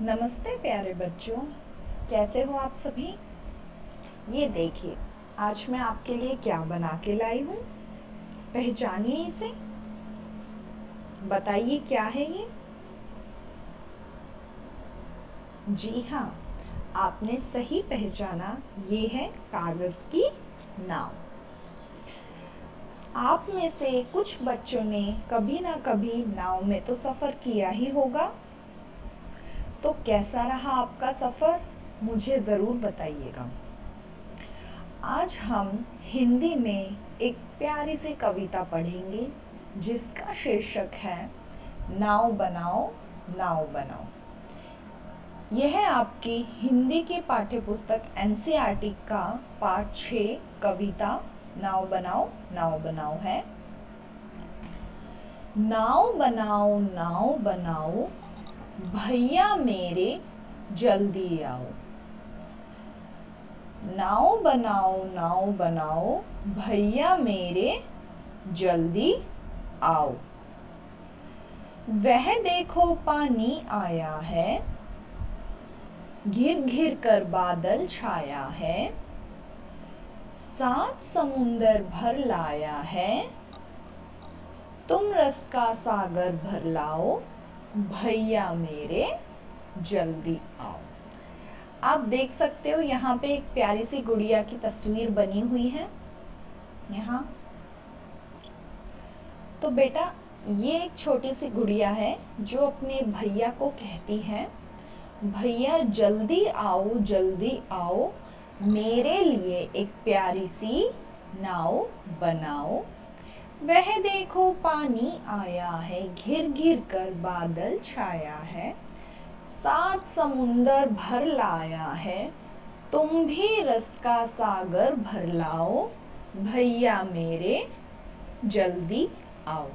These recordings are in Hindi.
नमस्ते प्यारे बच्चों, कैसे हो आप सभी। ये देखिए, आज मैं आपके लिए क्या बना के लाई हूँ। पहचानिए इसे, बताइए क्या है ये। जी हाँ, आपने सही पहचाना, ये है कागज़ की नाव। आप में से कुछ बच्चों ने कभी ना कभी नाव में तो सफ़र किया ही होगा। तो कैसा रहा आपका सफ़र, मुझे ज़रूर बताइएगा। आज हम हिंदी में एक प्यारी सी कविता पढ़ेंगे जिसका शीर्षक है नाव बनाओ नाव बनाओ। यह आपकी हिंदी की पाठ्य पुस्तक एनसीईआरटी का पाठ 6 कविता नाव बनाओ है। नाव बनाओ भैया मेरे जल्दी आओ। नाव बनाओ भैया मेरे जल्दी आओ। वह देखो पानी आया है, घिर घिर कर बादल छाया है। 7 समुंदर भर लाया है, तुम रस का सागर भर लाओ। भैया मेरे जल्दी आओ। आप देख सकते हो यहाँ पे एक प्यारी सी गुड़िया की तस्वीर बनी हुई है यहाँ। तो बेटा, ये एक छोटी सी गुड़िया है जो अपने भैया को कहती है, भैया जल्दी आओ, मेरे लिए एक प्यारी सी नाव बनाओ। वह देखो पानी आया है, घिर घिर कर बादल छाया है। 7 समुंदर भर लाया है, तुम भी रस का सागर भर लाओ। भैया मेरे जल्दी आओ।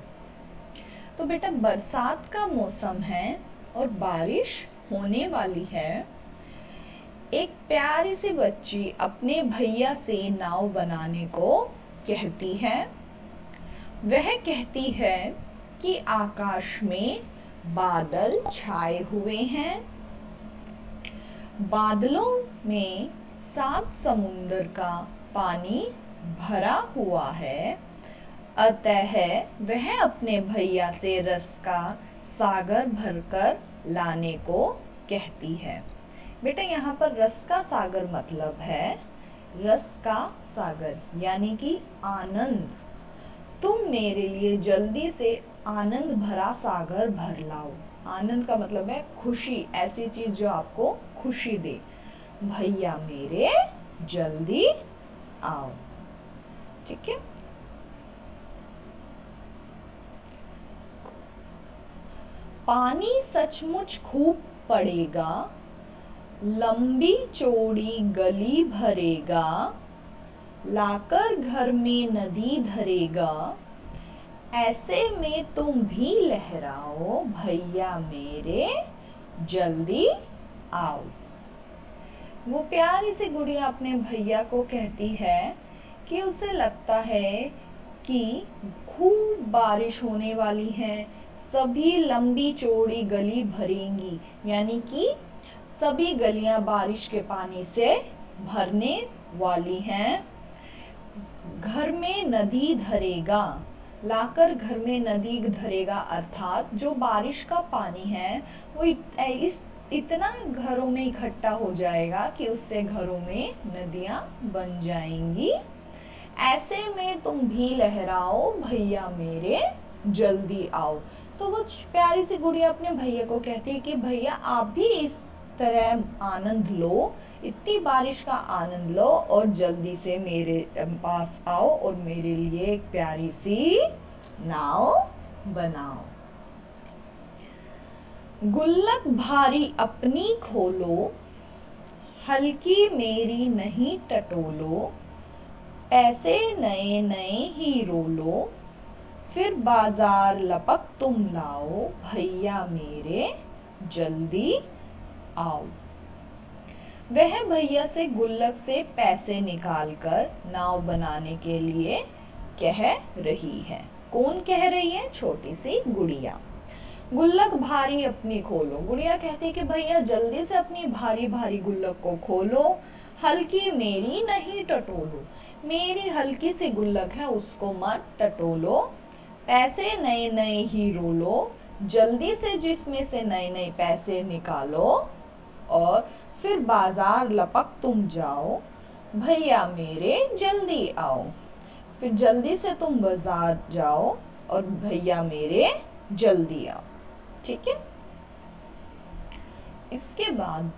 तो बेटा, बरसात का मौसम है और बारिश होने वाली है। एक प्यारी सी बच्ची अपने भैया से नाव बनाने को कहती है। वह कहती है कि आकाश में बादल छाए हुए हैं, बादलों में 7 समुंदर का पानी भरा हुआ है। अतः वह अपने भैया से रस का सागर भरकर लाने को कहती है। बेटा, यहाँ पर रस का सागर मतलब है रस का सागर यानी कि आनंद। तुम मेरे लिए जल्दी से आनंद भरा सागर भर लाओ। आनंद का मतलब है खुशी, ऐसी चीज जो आपको खुशी दे। भैया मेरे जल्दी आओ। ठीक है। पानी सचमुच खूब पड़ेगा, लंबी चौड़ी गली भरेगा। लाकर घर में नदी धरेगा, ऐसे में तुम भी लहराओ। भैया मेरे जल्दी आओ। वो प्यारी सी गुड़िया अपने भैया को कहती है कि उसे लगता है कि खूब बारिश होने वाली है, सभी लंबी चौड़ी गली भरेंगी, यानी कि सभी गलियां बारिश के पानी से भरने वाली हैं। घर में नदी धरेगा, लाकर घर में नदी धरेगा अर्थात जो बारिश का पानी है वो इतना घरों में इकट्ठा हो जाएगा कि उससे घरों में नदियां बन जाएंगी। ऐसे में तुम भी लहराओ, भैया मेरे जल्दी आओ। तो वो प्यारी सी गुड़िया अपने भैया को कहती है कि भैया आप भी इस तरह आनंद लो, इतनी बारिश का आनंद लो और जल्दी से मेरे पास आओ और मेरे लिए एक प्यारी सी नाव बनाओ। गुल्लक भारी अपनी खोलो, हल्की मेरी नहीं टटोलो। पैसे नए नए ही रोलो, फिर बाजार लपक तुम लाओ। भैया मेरे जल्दी आओ। वह भैया से गुल्लक से पैसे निकालकर नाव बनाने के लिए कह रही है। कौन कह रही है? छोटी सी गुड़िया। गुल्लक भारी अपनी खोलो। गुड़िया कहती है कि भैया जल्दी से अपनी भारी भारी गुल्लक को खोलो, हल्की मेरी नहीं टटोलो। मेरी हल्की सी गुल्लक है उसको मत टटोलो। पैसे नए नए ही रोलो, जल्दी से जिसमें से नए नए पैसे निकालो। और फिर बाजार लपक तुम जाओ, भैया मेरे जल्दी आओ। फिर जल्दी से तुम बाजार जाओ और भैया मेरे जल्दी आओ। ठीक है। इसके बाद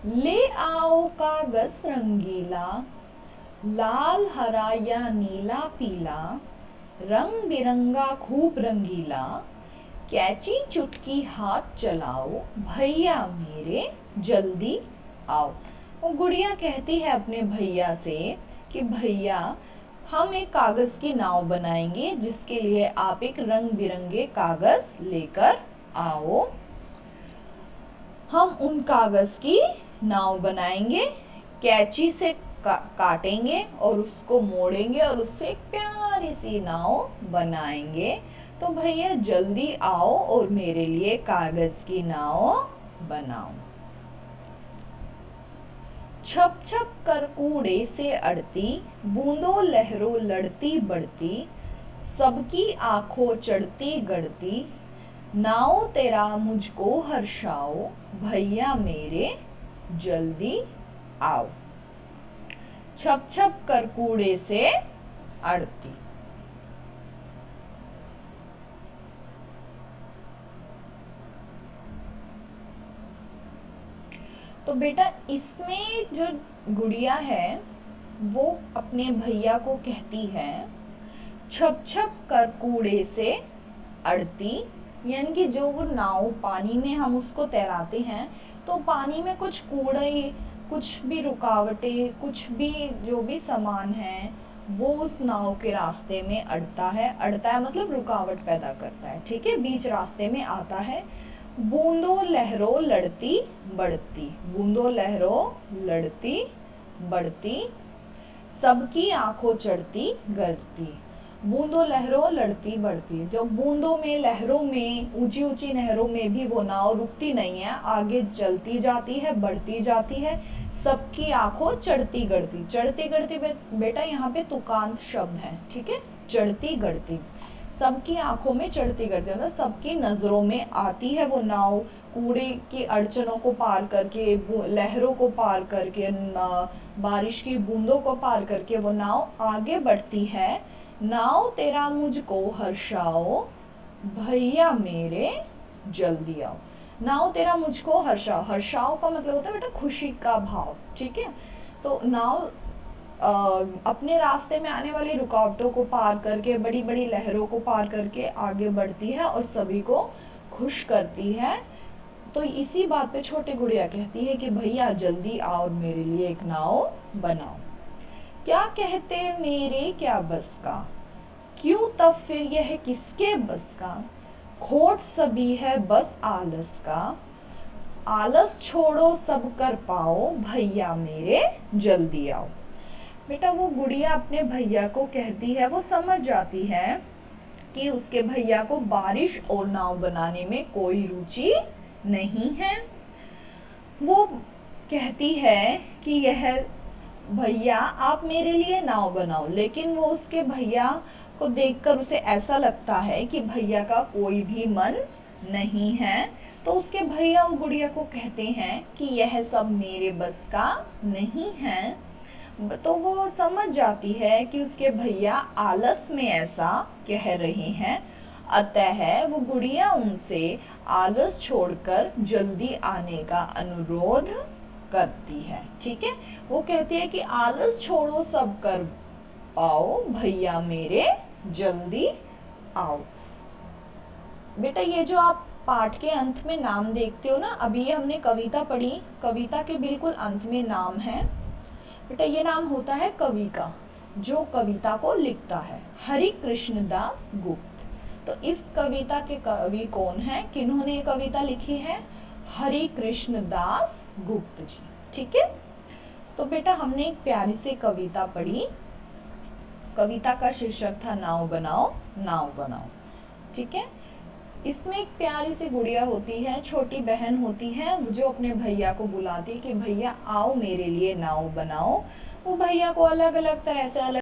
ले आओ कागज रंगीला, लाल हरा या नीला पीला, रंग बिरंगा खूब रंगीला, कैची चुटकी हाथ चलाओ, भैया मेरे जल्दी आओ। वो गुड़िया कहती है अपने भैया से कि भैया हम एक कागज की नाव बनाएंगे, जिसके लिए आप एक रंग बिरंगे कागज लेकर आओ। हम उन कागज की नाव बनाएंगे, कैंची से काटेंगे और उसको मोड़ेंगे और उससे एक प्यारी सी नाव बनाएंगे। तो भैया जल्दी आओ और मेरे लिए कागज की नाव बनाओ। छप छप कर कूड़े से अड़ती, बूंदों लहरों लड़ती बढ़ती, सबकी आंखों चढ़ती गढ़ती, नाव तेरा मुझको हर्षाओ, भैया मेरे जल्दी आओ। छप छप कर कूड़े से अड़ती। तो बेटा इसमें जो गुड़िया है वो अपने भैया को कहती है छप छप कर कूड़े से अड़ती, यानी कि जो वो नाव पानी में हम उसको तैराते हैं तो पानी में कुछ कूड़े, कुछ भी रुकावटें, कुछ भी जो भी सामान है वो उस नाव के रास्ते में अड़ता है मतलब रुकावट पैदा करता है। ठीक है, बीच रास्ते में आता है। बूंदों लहरों लड़ती बढ़ती, बूंदों लहरों लड़ती बढ़ती, सबकी आंखों चढ़ती गढ़ती। बूंदों लहरों लड़ती बढ़ती, जब बूंदों में, लहरों में, ऊंची ऊंची नहरों में भी वो नाव रुकती नहीं है, आगे चलती जाती है, बढ़ती जाती है। सबकी आंखों चढ़ती गढ़ती, चढ़ती गढ़ती बेटा यहाँ पे तुकांत शब्द है। ठीक है, चढ़ती गढ़ती, सबकी आंखों में चढ़ती गढ़ती मतलब सबकी नजरों में आती है वो नाव। कूड़े की अड़चनों को पार करके, लहरों को पार करके, बारिश की बूंदों को पार करके वो नाव आगे बढ़ती है। नाव तेरा मुझको हर्षाओ, भैया मेरे जल्दी आओ। नाव तेरा मुझको हर्षाओ, हर्षाओ का मतलब होता है बेटा खुशी का भाव। ठीक है, तो नाव अपने रास्ते में आने वाली रुकावटों को पार करके, बड़ी बड़ी लहरों को पार करके आगे बढ़ती है और सभी को खुश करती है। तो इसी बात पे छोटी गुड़िया कहती है कि भैया जल्दी आओ और मेरे लिए एक नाव बनाओ। क्या कहते मेरे क्या बस का, क्यों तब फिर यह किसके बस का, खोट सभी है बस आलस का, आलस छोड़ो सब कर पाओ, भैया मेरे जल्दी आओ। बेटा वो गुड़िया अपने भैया को कहती है, वो समझ जाती है कि उसके भैया को बारिश और नाव बनाने में कोई रुचि नहीं है। वो कहती है कि यह भैया आप मेरे लिए नाव बनाओ, लेकिन वो उसके भैया को देखकर उसे ऐसा लगता है कि भैया का कोई भी मन नहीं है। तो उसके भैया वो गुड़िया को कहते हैं कि यह सब मेरे बस का नहीं है। तो वो समझ जाती है कि उसके भैया आलस में ऐसा कह रहे हैं, अतः वो गुड़िया उनसे आलस छोड़कर जल्दी आने का अनुरोध करती है। ठीक है, वो कहती है कि आलस छोड़ो सब कर पाओ, भैया मेरे जल्दी आओ। बेटा ये जो आप पाठ के अंत में नाम देखते हो ना, अभी ये हमने कविता पढ़ी, कविता के बिल्कुल अंत में नाम है। बेटा ये नाम होता है कवि का, जो कविता को लिखता है, हरि कृष्ण दास गुप्त। तो इस कविता के कवि कौन है, किन्होंने ये कविता लिखी है, हरि कृष्ण दास गुप्त जी। ठीक है, तो बेटा हमने एक प्यारी सी कविता पढ़ी, कविता का शीर्षक था नाव बनाओ नाव बनाओ। ठीक है, इसमें एक प्यारी सी गुड़िया होती है, छोटी बहन होती है, जो अपने भैया को बुलाती है कि भैया आओ मेरे लिए नाव बनाओ। वो भैया को अलग अलग तरह से अलग